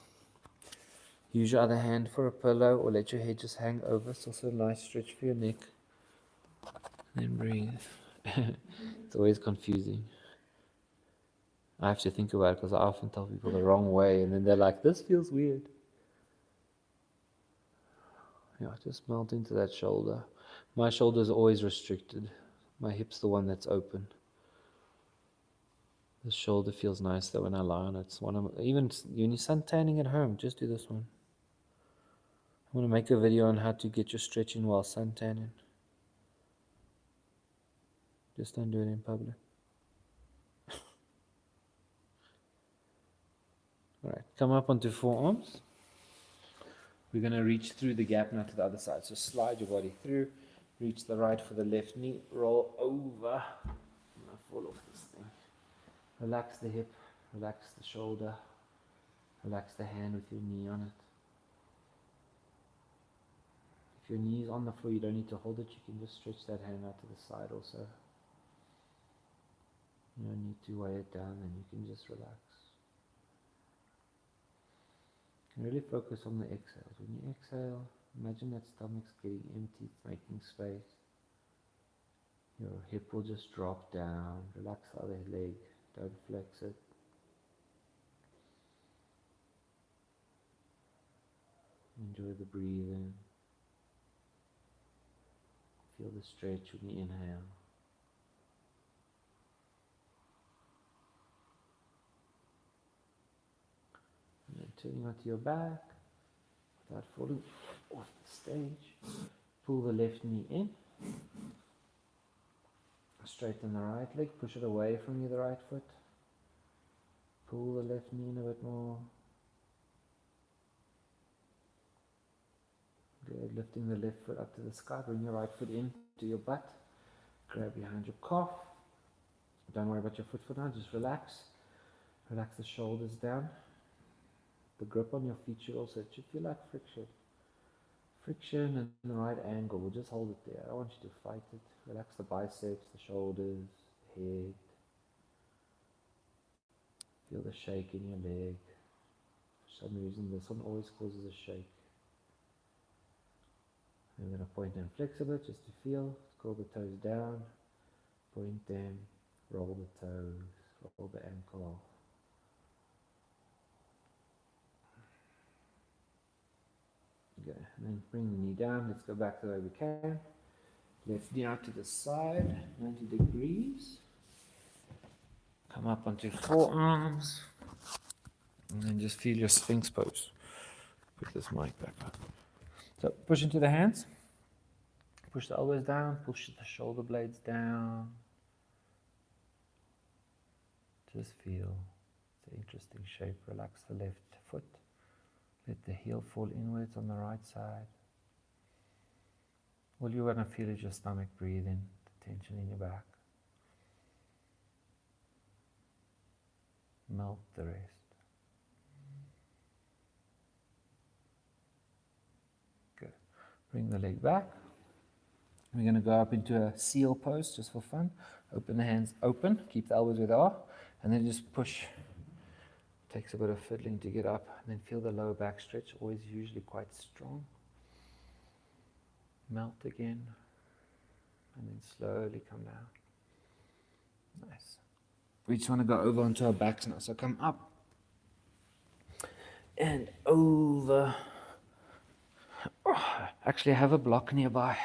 Use your other hand for a pillow or let your head just hang over. It's also a nice stretch for your neck. And then breathe. It's always confusing. I have to think about it because I often tell people the wrong way and then they're like, this feels weird. Yeah, just melt into that shoulder. My shoulder is always restricted. My hip's the one that's open. The shoulder feels nice though when I lie on it. It's one of even when you're sun tanning at home, just do this one. I want to make a video on how to get your stretching while suntanning. Just don't do it in public. Alright, come up onto forearms. We're going to reach through the gap now to the other side. So slide your body through, reach the right for the left knee, roll over. I'm going to fall off this thing. Relax the hip, relax the shoulder, relax the hand with your knee on it. If your knee is on the floor, you don't need to hold it. You can just stretch that hand out to the side also. You don't need to weigh it down, and you can just relax. You can really focus on the exhale. When you exhale, imagine that stomach's getting empty, it's making space. Your hip will just drop down. Relax the other leg. Don't flex it. Enjoy the breathing. Feel the stretch when you inhale. And then turning onto your back without falling off the stage. Pull the left knee in. Straighten the right leg. Push it away from you, the right foot. Pull the left knee in a bit more. Good. Lifting the left foot up to the sky. Bring your right foot in to your butt. Grab behind your calf. Don't worry about your foot for now. Just relax. Relax the shoulders down. The grip on your feet should also, it should feel like friction. Friction and the right angle. We'll just hold it there. I don't want you to fight it. Relax the biceps, the shoulders, the head. Feel the shake in your leg. For some reason, this one always causes a shake. I'm going to point and flex a bit just to feel. Curl the toes down. Point them. Roll the toes. Roll the ankle. Okay, and then bring the knee down. Let's go back the way we can. Left knee out to the side, 90 degrees. Come up onto forearms. And then just feel your Sphinx pose. Put this mic back up. So push into the hands. Push the elbows down. Push the shoulder blades down. Just feel. It's an interesting shape. Relax the left foot. Let the heel fall inwards on the right side. All you want to feel is your stomach breathing, the tension in your back. Melt the rest. Good. Bring the leg back. We're going to go up into a seal pose just for fun. Open the hands open. Keep the elbows where they are. And then just push. Takes a bit of fiddling to get up, and then feel the lower back stretch, always usually quite strong. Melt again, and then slowly come down. Nice. We just want to go over onto our backs now, so come up and over. Oh, actually, I have a block nearby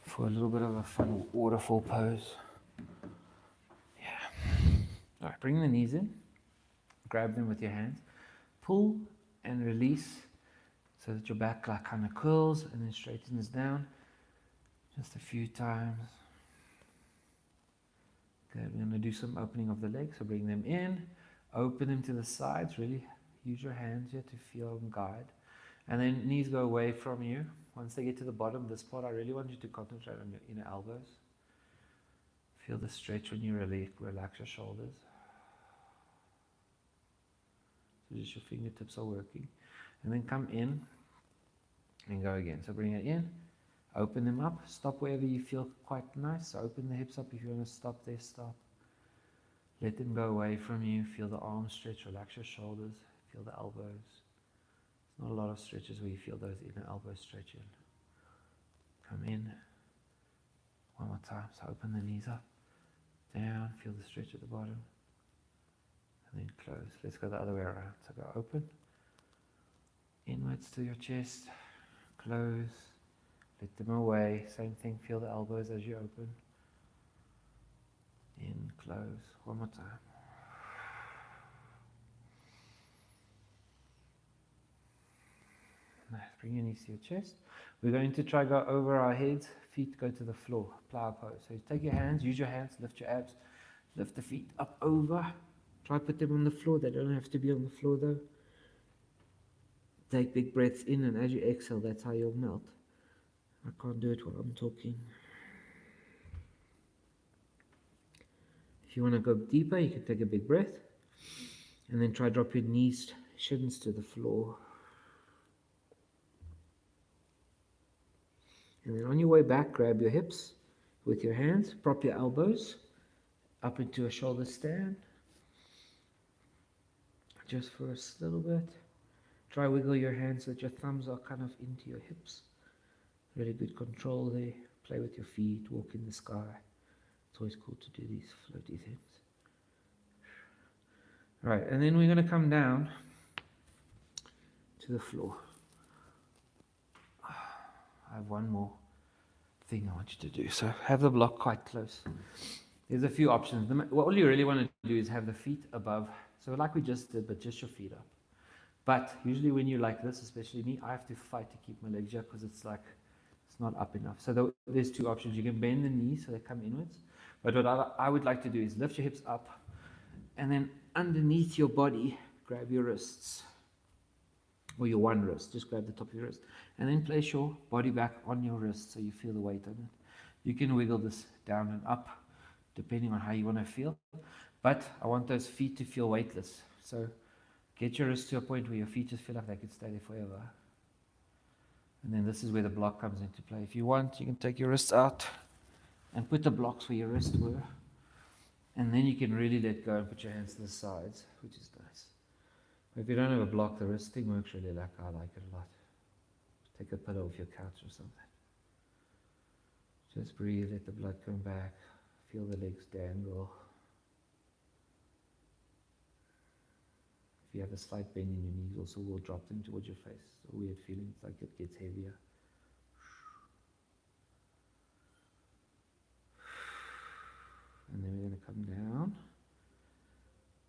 for a little bit of a fun waterfall pose. Yeah. All right, bring the knees in. Grab them with your hands, pull and release so that your back like kind of curls and then straightens down. Just a few times. Good. We're going to do some opening of the legs. So bring them in, open them to the sides. Really use your hands here to feel and guide. And then knees go away from you. Once they get to the bottom, this part, I really want you to concentrate on your inner elbows. Feel the stretch when you relax your shoulders. So just your fingertips are working. And then come in and go again. So bring it in, open them up, stop wherever you feel quite nice. So open the hips up if you want to stop there, stop. Let them go away from you. Feel the arms stretch, relax your shoulders, feel the elbows. There's not a lot of stretches where you feel those inner elbows stretching. Come in. One more time. So open the knees up, down, feel the stretch at the bottom. And then close. Let's go the other way around. So go open, inwards to your chest, close, let them away. Same thing, feel the elbows as you open. In, close. One more time. Bring your knees to your chest. We're going to try go over our heads, feet go to the floor, plow pose. So you take your hands, use your hands, lift your abs, lift the feet up over. Try put them on the floor. They don't have to be on the floor though. Take big breaths in, and as you exhale, that's how you'll melt. I can't do it while I'm talking. If you want to go deeper, you can take a big breath and then try drop your knees, shins to the floor. And then on your way back, grab your hips with your hands, prop your elbows up into a shoulder stand. Just for a little bit. Try wiggle your hands so that your thumbs are kind of into your hips. Really good control there. Play with your feet, walk in the sky. It's always cool to do these floaty things. Right, and then we're going to come down to the floor. I have one more thing I want you to do. So have the block quite close. There's a few options. All you really want to do is have the feet above. So like we just did, but just your feet up. But usually when you're like this, especially me, I have to fight to keep my legs here because it's like, it's not up enough. So there's two options. You can bend the knees so they come inwards. But what I would like to do is lift your hips up and then underneath your body, grab your wrists. Or your one wrist, just grab the top of your wrist. And then place your body back on your wrist so you feel the weight on it. You can wiggle this down and up, depending on how you want to feel. But I want those feet to feel weightless. So get your wrist to a point where your feet just feel like they could stay there forever. And then this is where the block comes into play. If you want, you can take your wrists out and put the blocks where your wrists were. And then you can really let go and put your hands to the sides, which is nice. If you don't have a block, the wristing works really like I like it a lot. Take a pillow off your couch or something. Just breathe, let the blood come back. Feel the legs dangle. If you have a slight bend in your knees, also we'll drop them towards your face. It's a weird feeling, it's like it gets heavier. And then we're going to come down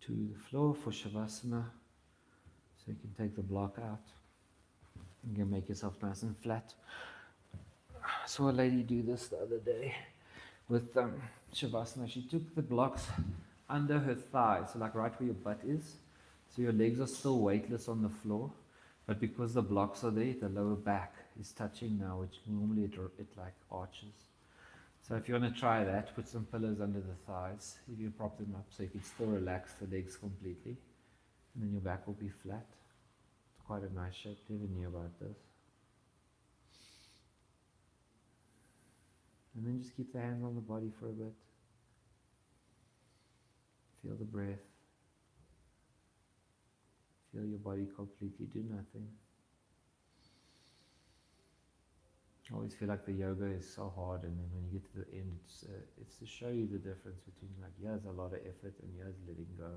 to the floor for Shavasana. So you can take the block out. You can make yourself nice and flat. I saw a lady do this the other day with Shavasana. She took the blocks under her thigh, so like right where your butt is. So your legs are still weightless on the floor, but because the blocks are there, the lower back is touching now, which normally it like arches. So if you want to try that, put some pillows under the thighs. If you prop them up so you can still relax the legs completely. And then your back will be flat. It's quite a nice shape. Never knew about this. And then just keep the hands on the body for a bit. Feel the breath. Feel your body completely do nothing. I always feel like the yoga is so hard, and then when you get to the end, it's to show you the difference between like here's a lot of effort and here's letting go.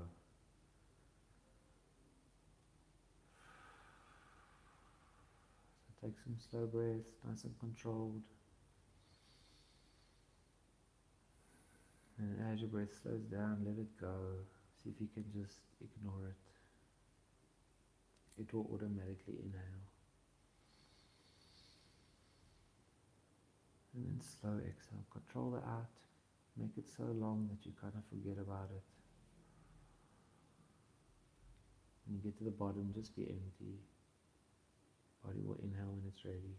So take some slow breaths, nice and controlled. And as your breath slows down, let it go. See if you can just ignore it. It will automatically inhale. And then slow exhale. Control the out. Make it so long that you kind of forget about it. When you get to the bottom, just be empty. Body will inhale when it's ready.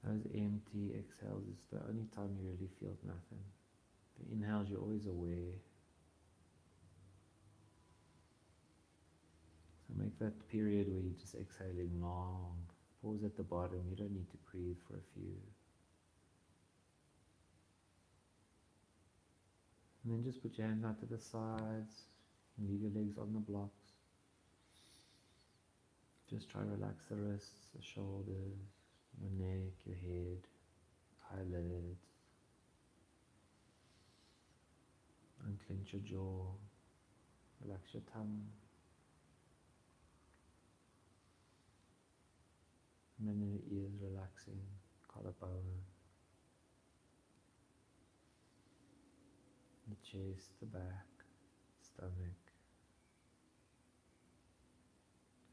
Those empty exhales is the only time you really feel nothing. The inhales, you're always aware. So make that period where you're just exhaling long. Pause at the bottom. You don't need to breathe for a few. And then just put your hands out to the sides and leave your legs on the blocks. Just try to relax the wrists, the shoulders, your neck, your head, eyelids. Unclench your jaw. Relax your tongue. And then your ears relaxing, collarbone, the chest, the back, stomach,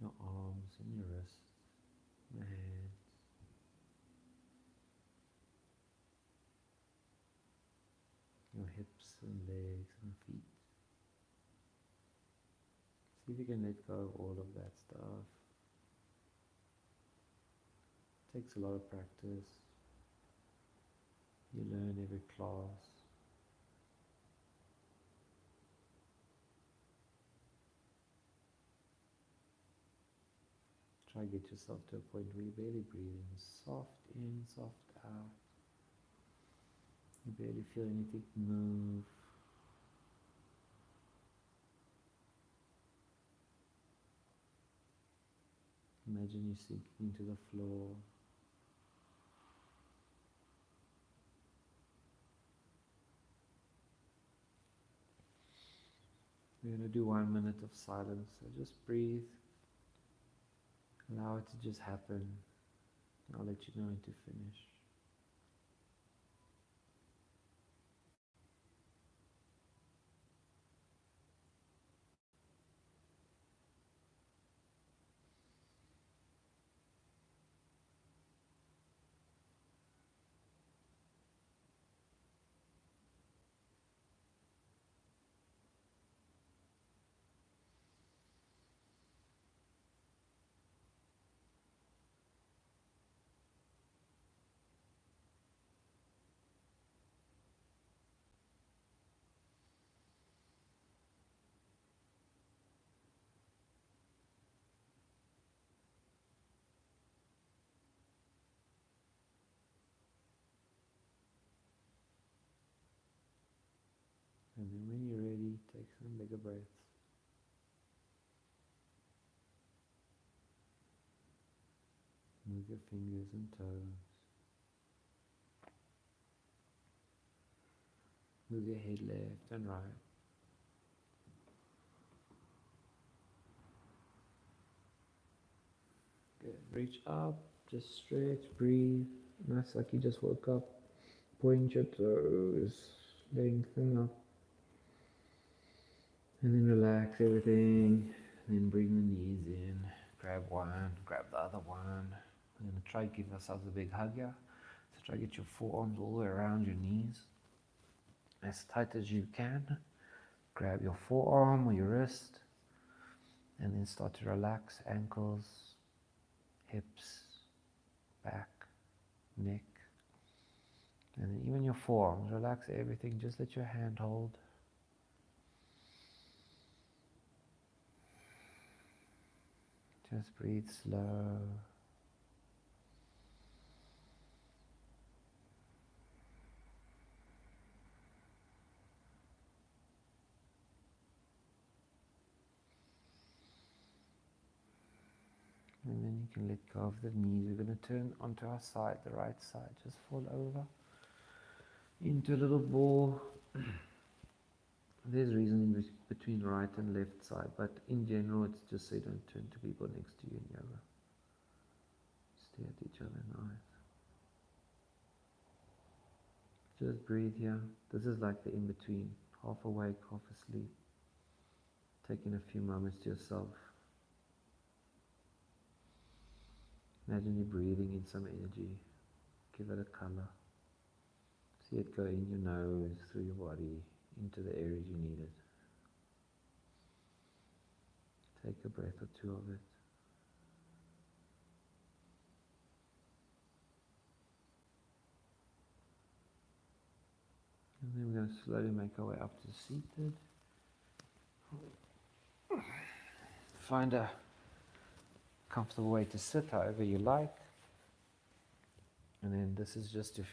your arms and your wrists, your hands, your hips and legs and feet. See if you can let go of all of that stuff. It takes a lot of practice. You learn every class. Try to get yourself to a point where you barely breathe in, soft out. You barely feel anything move. Imagine you sinking into the floor. We're going to do 1 minute of silence, so just breathe. Allow it to just happen. I'll let you know when to finish. And then when you're ready, take some bigger breaths. Move your fingers and toes. Move your head left and right. Good. Reach up, just stretch, breathe. Nice, like you just woke up. Point your toes, lengthen up. And then relax everything. And then bring the knees in. Grab one, grab the other one. We're going to try to give ourselves a big hug here. So try to get your forearms all the way around your knees. As tight as you can. Grab your forearm or your wrist. And then start to relax ankles, hips, back, neck. And then even your forearms. Relax everything. Just let your hand hold. Just breathe slow. And then you can let go of the knees. We're going to turn onto our side, the right side. Just fall over into a little ball. There's reasoning between right and left side, but in general it's just so you don't turn to people next to you in yoga. Stare at each other in the eyes. Just breathe here. This is like the in-between. Half awake, half asleep. Taking a few moments to yourself. Imagine you're breathing in some energy. Give it a color. See it go in your nose, through your body, into the areas you need it. Take a breath or two of it. And then we're going to slowly make our way up to seated. Find a comfortable way to sit however you like. And then this is just if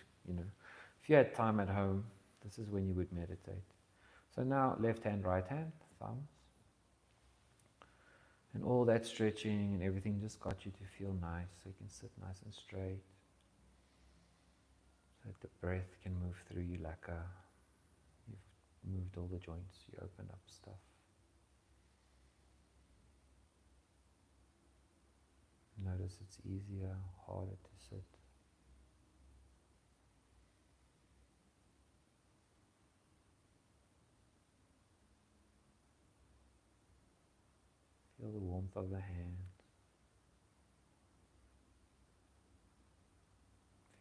you had time at home, this is when you would meditate. So now left hand, right hand, thumbs. And all that stretching and everything just got you to feel nice, so you can sit nice and straight. So that the breath can move through you like you've moved all the joints, you opened up stuff. Notice it's easier, harder to sit. Feel the warmth of the hands.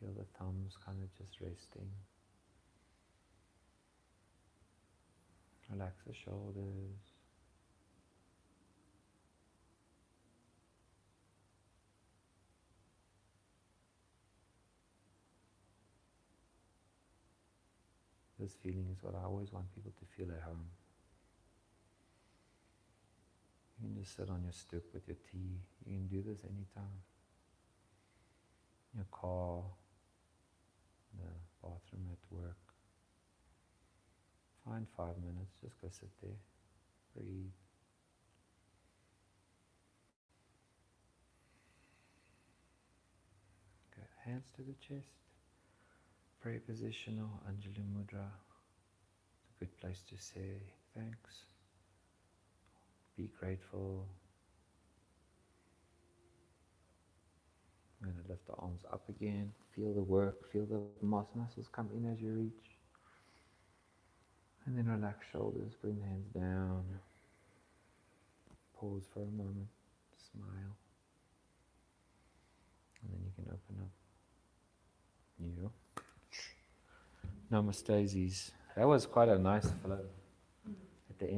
Feel the thumbs kind of just resting. Relax the shoulders. This feeling is what I always want people to feel at home. You can just sit on your stoop with your tea. You can do this anytime. In your car, in the bathroom, at work. Find 5 minutes, just go sit there, breathe. Good. Hands to the chest. Prayer position or Anjali Mudra. It's a good place to say thanks. Be grateful. I'm going to lift the arms up again. Feel the work. Feel the muscles come in as you reach. And then relax shoulders. Bring the hands down. Pause for a moment. Smile. And then you can open up. You. Namaste. That was quite a nice flow.